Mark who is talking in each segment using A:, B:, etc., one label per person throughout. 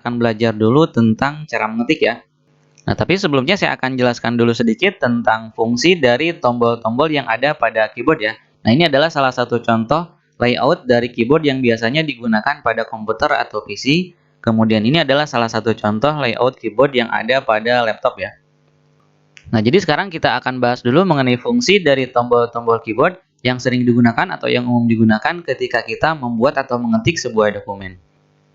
A: akan belajar dulu tentang cara mengetik ya. Nah, tapi sebelumnya saya akan jelaskan dulu sedikit tentang fungsi dari tombol-tombol yang ada pada keyboard ya. Nah, ini adalah salah satu contoh layout dari keyboard yang biasanya digunakan pada komputer atau PC. Kemudian ini adalah salah satu contoh layout keyboard yang ada pada laptop ya. Nah, jadi sekarang kita akan bahas dulu mengenai fungsi dari tombol-tombol keyboard yang sering digunakan atau yang umum digunakan ketika kita membuat atau mengetik sebuah dokumen.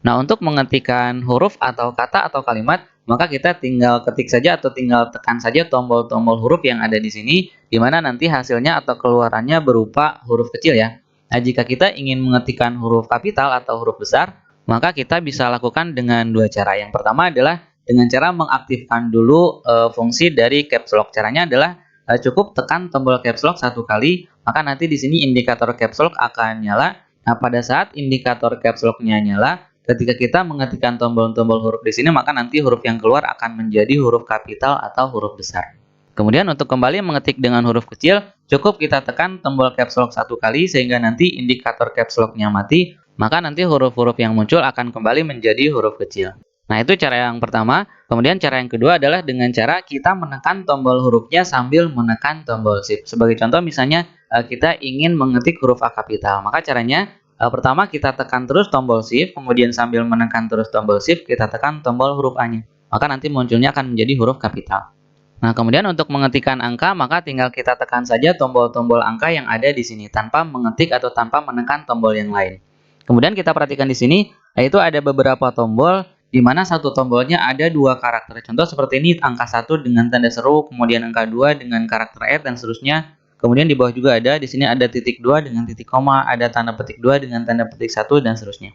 A: Nah, untuk mengetikkan huruf atau kata atau kalimat, maka kita tinggal ketik saja atau tinggal tekan saja tombol-tombol huruf yang ada di sini, di mana nanti hasilnya atau keluarannya berupa huruf kecil ya. Nah, jika kita ingin mengetikkan huruf kapital atau huruf besar, maka kita bisa lakukan dengan dua cara. Yang pertama adalah dengan cara mengaktifkan dulu fungsi dari caps lock. Caranya adalah cukup tekan tombol caps lock satu kali, maka nanti di sini indikator caps lock akan nyala. Nah, pada saat indikator caps lock-nya nyala, ketika kita mengetikkan tombol-tombol huruf di sini, maka nanti huruf yang keluar akan menjadi huruf kapital atau huruf besar. Kemudian untuk kembali mengetik dengan huruf kecil, cukup kita tekan tombol caps lock satu kali sehingga nanti indikator caps lock-nya mati, maka nanti huruf-huruf yang muncul akan kembali menjadi huruf kecil. Nah, itu cara yang pertama. Kemudian cara yang kedua adalah dengan cara kita menekan tombol hurufnya sambil menekan tombol shift. Sebagai contoh misalnya kita ingin mengetik huruf A kapital, maka caranya pertama kita tekan terus tombol shift, kemudian sambil menekan terus tombol shift, kita tekan tombol huruf A-nya. Maka nanti munculnya akan menjadi huruf kapital. Nah, kemudian untuk mengetikkan angka, maka tinggal kita tekan saja tombol-tombol angka yang ada di sini tanpa mengetik atau tanpa menekan tombol yang lain. Kemudian kita perhatikan di sini, yaitu ada beberapa tombol di mana satu tombolnya ada dua karakter. Contoh seperti ini, angka 1 dengan tanda seru, kemudian angka 2 dengan karakter @ dan seterusnya. Kemudian di bawah juga ada, di sini ada titik 2 dengan titik koma, ada tanda petik 2 dengan tanda petik 1 dan seterusnya.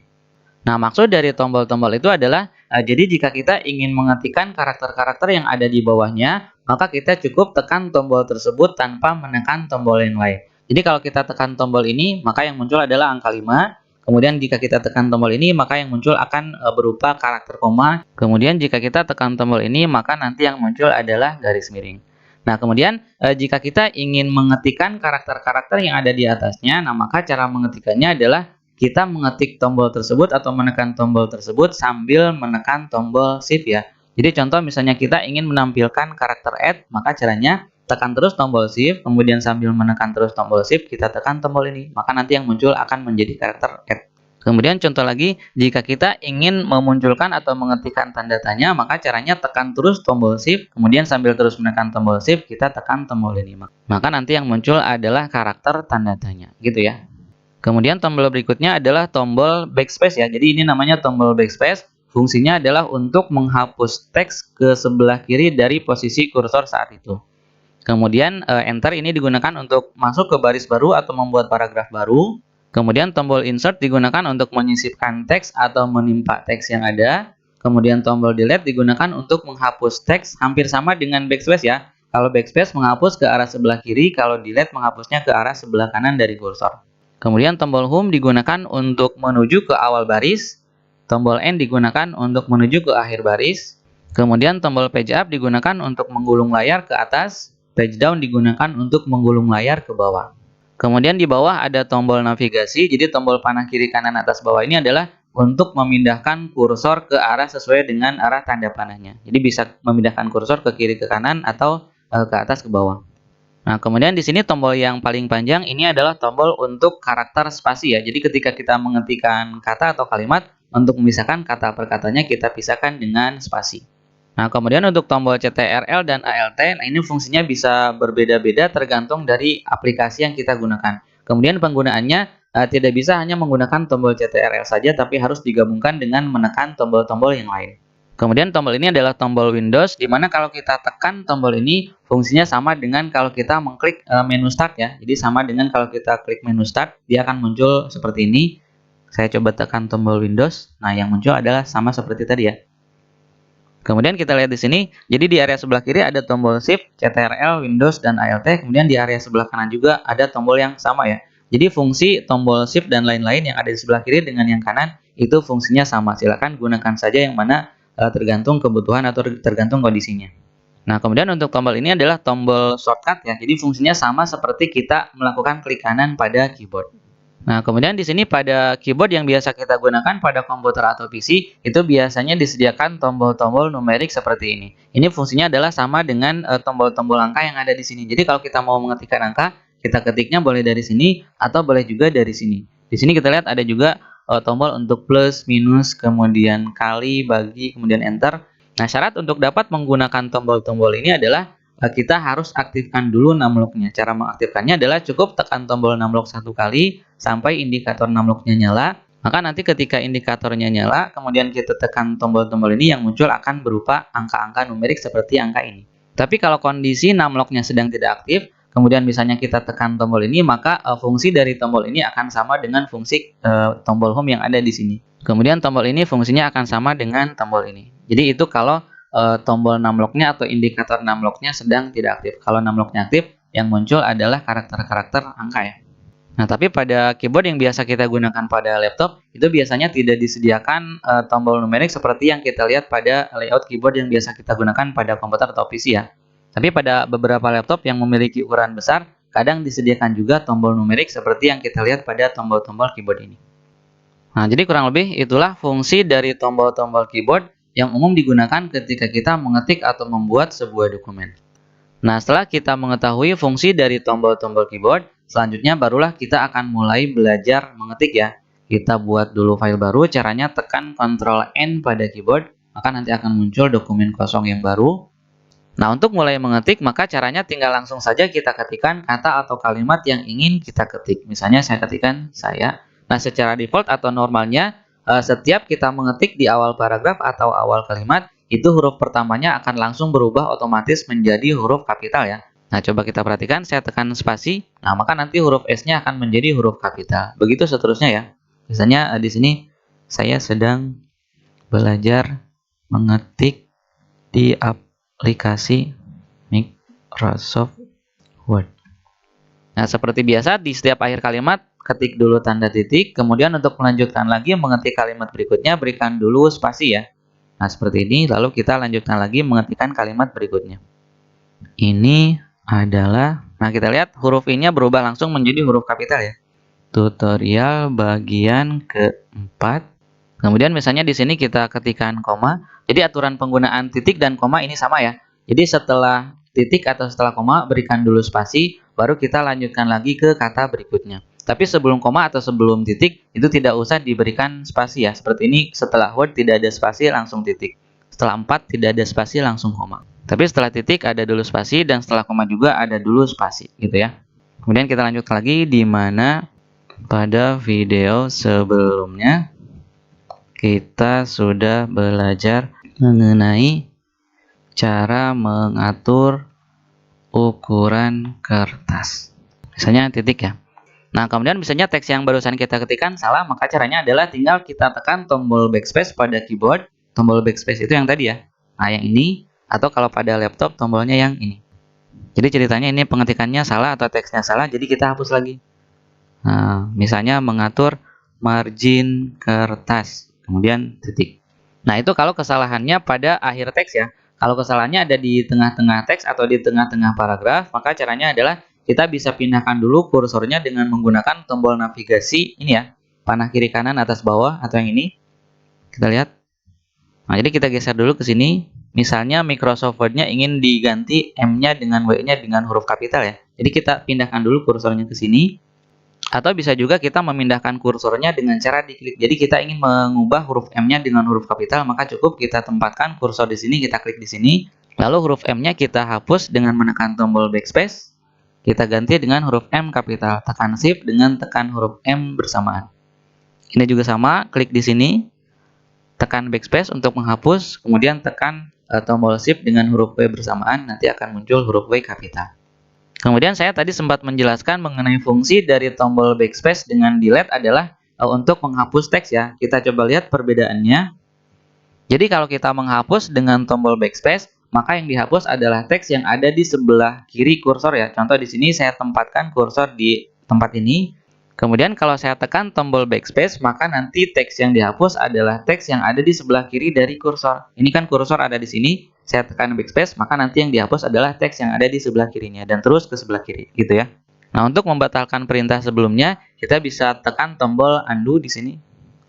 A: Nah, maksud dari tombol-tombol itu adalah jadi jika kita ingin mengetikkan karakter-karakter yang ada di bawahnya, maka kita cukup tekan tombol tersebut tanpa menekan tombol yang lain. Jadi kalau kita tekan tombol ini, maka yang muncul adalah angka 5. Kemudian jika kita tekan tombol ini, maka yang muncul akan berupa karakter koma. Kemudian jika kita tekan tombol ini, maka nanti yang muncul adalah garis miring. Nah, kemudian jika kita ingin mengetikkan karakter-karakter yang ada di atasnya, nah maka cara mengetikkannya adalah kita mengetik tombol tersebut atau menekan tombol tersebut sambil menekan tombol shift ya. Jadi contoh misalnya kita ingin menampilkan karakter @ maka caranya tekan terus tombol shift, kemudian sambil menekan terus tombol shift, kita tekan tombol ini. Maka nanti yang muncul akan menjadi karakter @. Kemudian contoh lagi, jika kita ingin memunculkan atau mengetikkan tanda tanya, maka caranya tekan terus tombol shift, kemudian sambil terus menekan tombol shift, kita tekan tombol ini. Maka nanti yang muncul adalah karakter tanda tanya, gitu ya. Kemudian tombol berikutnya adalah tombol backspace ya. Jadi ini namanya tombol backspace. Fungsinya adalah untuk menghapus teks ke sebelah kiri dari posisi kursor saat itu. Kemudian enter ini digunakan untuk masuk ke baris baru atau membuat paragraf baru. Kemudian tombol insert digunakan untuk menyisipkan teks atau menimpa teks yang ada. Kemudian tombol delete digunakan untuk menghapus teks, hampir sama dengan backspace ya. Kalau backspace menghapus ke arah sebelah kiri, kalau delete menghapusnya ke arah sebelah kanan dari kursor. Kemudian tombol home digunakan untuk menuju ke awal baris. Tombol end digunakan untuk menuju ke akhir baris. Kemudian tombol page up digunakan untuk menggulung layar ke atas. Page down digunakan untuk menggulung layar ke bawah. Kemudian di bawah ada tombol navigasi, jadi tombol panah kiri kanan atas bawah ini adalah untuk memindahkan kursor ke arah sesuai dengan arah tanda panahnya. Jadi bisa memindahkan kursor ke kiri ke kanan atau ke atas ke bawah. Nah, kemudian di sini tombol yang paling panjang ini adalah tombol untuk karakter spasi ya. Jadi ketika kita mengetikkan kata atau kalimat, untuk memisahkan kata per katanya kita pisahkan dengan spasi. Nah, kemudian untuk tombol CTRL dan ALT, nah ini fungsinya bisa berbeda-beda tergantung dari aplikasi yang kita gunakan. Kemudian penggunaannya tidak bisa hanya menggunakan tombol CTRL saja, tapi harus digabungkan dengan menekan tombol-tombol yang lain. Kemudian tombol ini adalah tombol Windows, di mana kalau kita tekan tombol ini, fungsinya sama dengan kalau kita mengklik menu start ya. Jadi sama dengan kalau kita klik menu start, dia akan muncul seperti ini. Saya coba tekan tombol Windows, nah yang muncul adalah sama seperti tadi ya. Kemudian kita lihat di sini, jadi di area sebelah kiri ada tombol Shift, CTRL, Windows, dan ALT. Kemudian di area sebelah kanan juga ada tombol yang sama ya. Jadi fungsi tombol Shift dan lain-lain yang ada di sebelah kiri dengan yang kanan itu fungsinya sama. Silakan gunakan saja yang mana tergantung kebutuhan atau tergantung kondisinya. Nah, kemudian untuk tombol ini adalah tombol shortcut ya. Jadi fungsinya sama seperti kita melakukan klik kanan pada keyboard. Nah, kemudian di sini pada keyboard yang biasa kita gunakan pada komputer atau PC, itu biasanya disediakan tombol-tombol numerik seperti ini. Ini fungsinya adalah sama dengan tombol-tombol angka yang ada di sini. Jadi kalau kita mau mengetikkan angka, kita ketiknya boleh dari sini atau boleh juga dari sini. Di sini kita lihat ada juga tombol untuk plus, minus, kemudian kali, bagi, kemudian enter. Nah, syarat untuk dapat menggunakan tombol-tombol ini adalah kita harus aktifkan dulu numlock-nya. Cara mengaktifkannya adalah cukup tekan tombol numlock satu kali sampai indikator numlock-nya nyala. Maka nanti ketika indikatornya nyala, kemudian kita tekan tombol-tombol ini, yang muncul akan berupa angka-angka numerik seperti angka ini. Tapi kalau kondisi numlock-nya sedang tidak aktif, kemudian misalnya kita tekan tombol ini, maka fungsi dari tombol ini akan sama dengan fungsi tombol home yang ada di sini. Kemudian tombol ini fungsinya akan sama dengan tombol ini. Jadi itu kalau tombol numlock-nya atau indikator numlock-nya sedang tidak aktif. Kalau numlock-nya aktif, yang muncul adalah karakter-karakter angka ya. Nah, tapi pada keyboard yang biasa kita gunakan pada laptop, itu biasanya tidak disediakan tombol numerik seperti yang kita lihat pada layout keyboard yang biasa kita gunakan pada komputer atau PC ya. Tapi pada beberapa laptop yang memiliki ukuran besar, kadang disediakan juga tombol numerik seperti yang kita lihat pada tombol-tombol keyboard ini. Nah, jadi kurang lebih itulah fungsi dari tombol-tombol keyboard yang umum digunakan ketika kita mengetik atau membuat sebuah dokumen. Nah, setelah kita mengetahui fungsi dari tombol-tombol keyboard, selanjutnya barulah kita akan mulai belajar mengetik ya. Kita buat dulu file baru, caranya tekan Ctrl N pada keyboard, maka nanti akan muncul dokumen kosong yang baru. Nah, untuk mulai mengetik, maka caranya tinggal langsung saja kita ketikkan kata atau kalimat yang ingin kita ketik. Misalnya saya ketikkan saya. Nah, secara default atau normalnya, setiap kita mengetik di awal paragraf atau awal kalimat, itu huruf pertamanya akan langsung berubah otomatis menjadi huruf kapital ya. Nah, coba kita perhatikan, saya tekan spasi, nah maka nanti huruf S-nya akan menjadi huruf kapital. Begitu seterusnya ya. Misalnya di sini, saya sedang belajar mengetik di aplikasi Microsoft Word. Nah, seperti biasa, di setiap akhir kalimat, ketik dulu tanda titik, kemudian untuk melanjutkan lagi mengetik kalimat berikutnya, berikan dulu spasi ya. Nah, seperti ini, lalu kita lanjutkan lagi mengetikkan kalimat berikutnya. Ini adalah, nah kita lihat huruf I-nya berubah langsung menjadi huruf kapital ya. Tutorial bagian keempat. Kemudian misalnya di sini kita ketikkan koma, jadi aturan penggunaan titik dan koma ini sama ya. Jadi setelah titik atau setelah koma, berikan dulu spasi, baru kita lanjutkan lagi ke kata berikutnya. Tapi sebelum koma atau sebelum titik, itu tidak usah diberikan spasi ya. Seperti ini, setelah Word tidak ada spasi, langsung titik. Setelah 4 tidak ada spasi, langsung koma. Tapi setelah titik ada dulu spasi, dan setelah koma juga ada dulu spasi, gitu ya. Kemudian kita lanjutkan lagi, di mana pada video sebelumnya, kita sudah belajar mengenai cara mengatur ukuran kertas. Misalnya titik ya. Nah, kemudian misalnya teks yang barusan kita ketikkan salah, maka caranya adalah tinggal kita tekan tombol backspace pada keyboard. Tombol backspace itu yang tadi ya. Nah, yang ini, atau kalau pada laptop tombolnya yang ini. Jadi ceritanya ini pengetikannya salah atau teksnya salah, jadi kita hapus lagi. Nah, misalnya mengatur margin kertas, kemudian titik. Nah, itu kalau kesalahannya pada akhir teks ya. Kalau kesalahannya ada di tengah-tengah teks atau di tengah-tengah paragraf, maka caranya adalah kita bisa pindahkan dulu kursornya dengan menggunakan tombol navigasi ini ya, panah kiri kanan atas bawah atau yang ini. Kita lihat. Nah, jadi kita geser dulu ke sini. Misalnya Microsoft Word-nya ingin diganti M-nya dengan W-nya dengan huruf kapital ya. Jadi kita pindahkan dulu kursornya ke sini. Atau bisa juga kita memindahkan kursornya dengan cara diklik. Jadi kita ingin mengubah huruf M-nya dengan huruf kapital, maka cukup kita tempatkan kursor di sini, kita klik di sini. Lalu huruf M-nya kita hapus dengan menekan tombol backspace. Kita ganti dengan huruf M kapital. Tekan Shift dengan tekan huruf M bersamaan. Ini juga sama, klik di sini. Tekan backspace untuk menghapus, kemudian tekan tombol Shift dengan huruf W bersamaan, nanti akan muncul huruf W kapital. Kemudian saya tadi sempat menjelaskan mengenai fungsi dari tombol backspace dengan delete adalah untuk menghapus teks ya. Kita coba lihat perbedaannya. Jadi kalau kita menghapus dengan tombol backspace, maka yang dihapus adalah teks yang ada di sebelah kiri kursor ya. Contoh di sini saya tempatkan kursor di tempat ini. Kemudian kalau saya tekan tombol backspace, maka nanti teks yang dihapus adalah teks yang ada di sebelah kiri dari kursor. Ini kan kursor ada di sini, saya tekan backspace, maka nanti yang dihapus adalah teks yang ada di sebelah kirinya dan terus ke sebelah kiri, gitu ya. Nah, untuk membatalkan perintah sebelumnya, kita bisa tekan tombol undo di sini,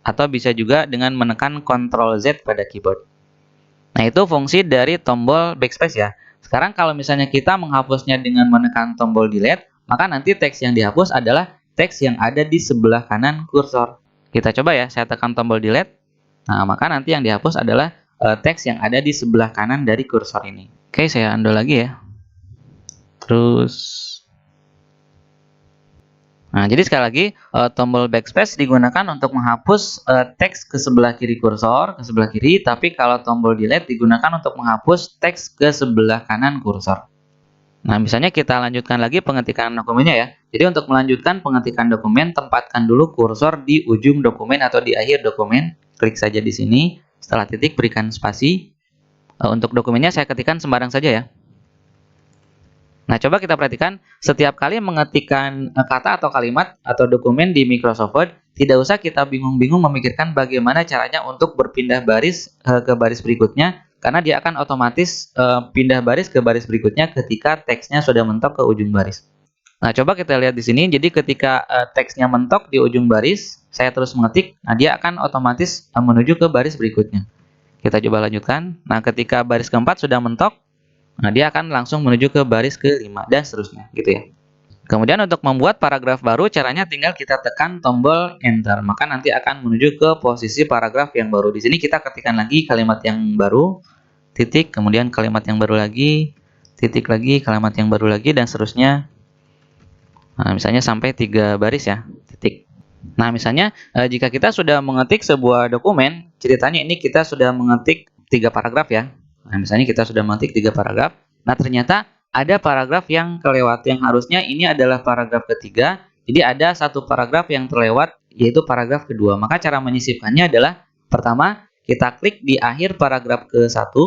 A: atau bisa juga dengan menekan Ctrl Z pada keyboard. Nah, itu fungsi dari tombol backspace ya. Sekarang kalau misalnya kita menghapusnya dengan menekan tombol delete, maka nanti teks yang dihapus adalah teks yang ada di sebelah kanan kursor. Kita coba ya, saya tekan tombol delete. Nah, maka nanti yang dihapus adalah teks yang ada di sebelah kanan dari kursor ini. Oke, saya undo lagi ya. Terus Nah, jadi sekali lagi, tombol backspace digunakan untuk menghapus teks ke sebelah kiri kursor, ke sebelah kiri, tapi kalau tombol delete digunakan untuk menghapus teks ke sebelah kanan kursor. Nah, misalnya kita lanjutkan lagi pengetikan dokumennya ya. Jadi untuk melanjutkan pengetikan dokumen, tempatkan dulu kursor di ujung dokumen atau di akhir dokumen. Klik saja di sini, setelah titik berikan spasi. Untuk dokumennya saya ketikkan sembarang saja ya. Nah, coba kita perhatikan, setiap kali mengetikkan kata atau kalimat atau dokumen di Microsoft Word, tidak usah kita bingung-bingung memikirkan bagaimana caranya untuk berpindah baris ke baris berikutnya, karena dia akan otomatis pindah baris ke baris berikutnya ketika teksnya sudah mentok ke ujung baris. Nah, coba kita lihat di sini, jadi ketika teksnya mentok di ujung baris, saya terus mengetik, nah dia akan otomatis menuju ke baris berikutnya. Kita coba lanjutkan. Nah, ketika baris keempat sudah mentok, nah, dia akan langsung menuju ke baris ke-5 dan seterusnya, gitu ya. Kemudian untuk membuat paragraf baru, caranya tinggal kita tekan tombol Enter, maka nanti akan menuju ke posisi paragraf yang baru. Di sini kita ketikkan lagi kalimat yang baru, titik, kemudian kalimat yang baru lagi, titik lagi, kalimat yang baru lagi, dan seterusnya. Nah, misalnya sampai 3 baris ya, titik. Nah, misalnya jika kita sudah mengetik sebuah dokumen, ceritanya ini kita sudah mengetik 3 paragraf ya. Nah, misalnya kita sudah mengetik 3 paragraf. Nah, ternyata ada paragraf yang kelewat, yang harusnya ini adalah paragraf ketiga. Jadi ada satu paragraf yang terlewat, yaitu paragraf kedua. Maka cara menyisipkannya adalah, pertama, kita klik di akhir paragraf ke-1.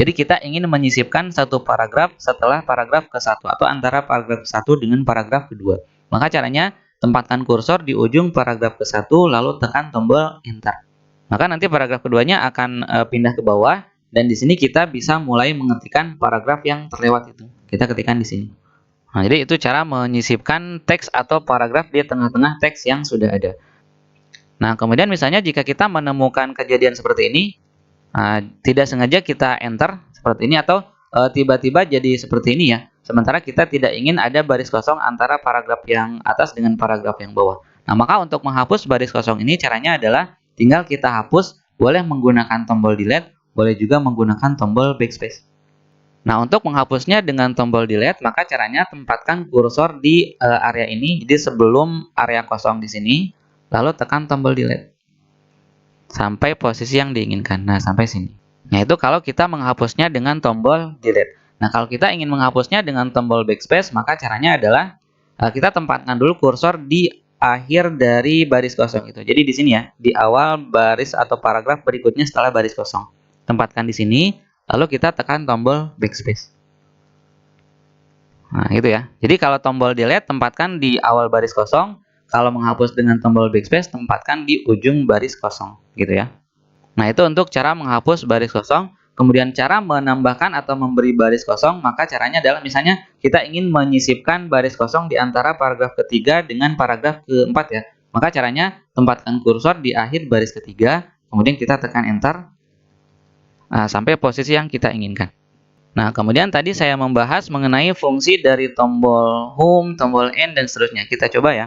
A: Jadi kita ingin menyisipkan satu paragraf setelah paragraf ke-1 atau antara paragraf ke-1 dengan paragraf kedua. Maka caranya, tempatkan kursor di ujung paragraf ke-1 lalu tekan tombol Enter. Maka nanti paragraf keduanya akan pindah ke bawah. Dan di sini kita bisa mulai mengetikkan paragraf yang terlewat itu. Kita ketikkan di sini. Nah, jadi itu cara menyisipkan teks atau paragraf di tengah-tengah teks yang sudah ada. Nah, kemudian misalnya jika kita menemukan kejadian seperti ini, tidak sengaja kita enter seperti ini atau tiba-tiba jadi seperti ini ya. Sementara kita tidak ingin ada baris kosong antara paragraf yang atas dengan paragraf yang bawah. Nah, maka untuk menghapus baris kosong ini caranya adalah tinggal kita hapus, boleh menggunakan tombol delete, boleh juga menggunakan tombol backspace. Nah, untuk menghapusnya dengan tombol delete, maka caranya tempatkan kursor di area ini, jadi sebelum area kosong di sini, lalu tekan tombol delete sampai posisi yang diinginkan. Nah, sampai sini. Nah, itu kalau kita menghapusnya dengan tombol delete. Nah, kalau kita ingin menghapusnya dengan tombol backspace, maka caranya adalah kita tempatkan dulu kursor di akhir dari baris kosong itu. Jadi di sini ya, di awal baris atau paragraf berikutnya setelah baris kosong. Tempatkan di sini, lalu kita tekan tombol backspace. Nah, gitu ya. Jadi kalau tombol delete tempatkan di awal baris kosong, kalau menghapus dengan tombol backspace tempatkan di ujung baris kosong, gitu ya. Nah, itu untuk cara menghapus baris kosong. Kemudian cara menambahkan atau memberi baris kosong, maka caranya adalah misalnya kita ingin menyisipkan baris kosong di antara paragraf ketiga dengan paragraf keempat ya. Maka caranya tempatkan kursor di akhir baris ketiga, kemudian kita tekan enter. Sampai posisi yang kita inginkan. Nah, kemudian tadi saya membahas mengenai fungsi dari tombol home, tombol end, dan seterusnya. Kita coba ya.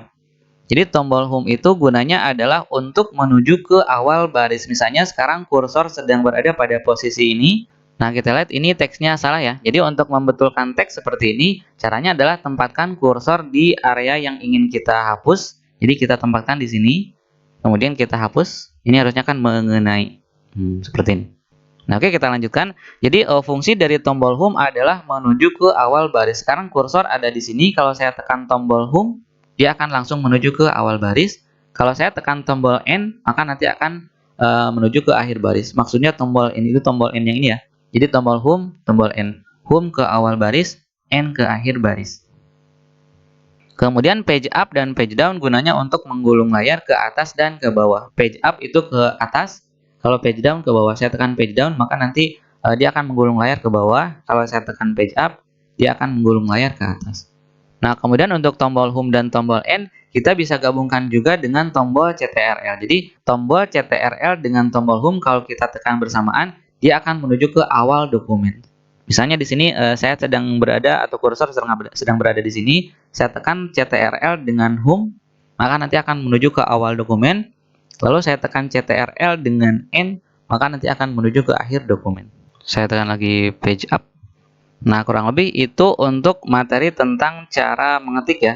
A: Jadi tombol home itu gunanya adalah untuk menuju ke awal baris. Misalnya sekarang kursor sedang berada pada posisi ini. Nah, kita lihat ini teksnya salah ya. Jadi untuk membetulkan teks seperti ini, caranya adalah tempatkan kursor di area yang ingin kita hapus. Jadi kita tempatkan di sini. Kemudian kita hapus. Ini harusnya kan mengenai seperti ini. Nah, oke, kita lanjutkan. Jadi fungsi dari tombol home adalah menuju ke awal baris. Sekarang kursor ada di sini. Kalau saya tekan tombol home, dia akan langsung menuju ke awal baris. Kalau saya tekan tombol end, maka nanti akan menuju ke akhir baris. Maksudnya tombol end itu tombol end yang ini ya. Jadi tombol home, tombol end. Home ke awal baris, end ke akhir baris. Kemudian page up dan page down gunanya untuk menggulung layar ke atas dan ke bawah. Page up itu ke atas. Kalau page down ke bawah, saya tekan page down, maka nanti dia akan menggulung layar ke bawah. Kalau saya tekan page up, dia akan menggulung layar ke atas. Nah, kemudian untuk tombol Home dan tombol End, kita bisa gabungkan juga dengan tombol CTRL. Jadi, tombol CTRL dengan tombol Home kalau kita tekan bersamaan, dia akan menuju ke awal dokumen. Misalnya di sini saya sedang berada atau kursor sedang berada di sini, saya tekan CTRL dengan Home, maka nanti akan menuju ke awal dokumen. Lalu saya tekan CTRL dengan End, maka nanti akan menuju ke akhir dokumen. Saya tekan lagi page up. Nah, kurang lebih itu untuk materi tentang cara mengetik ya.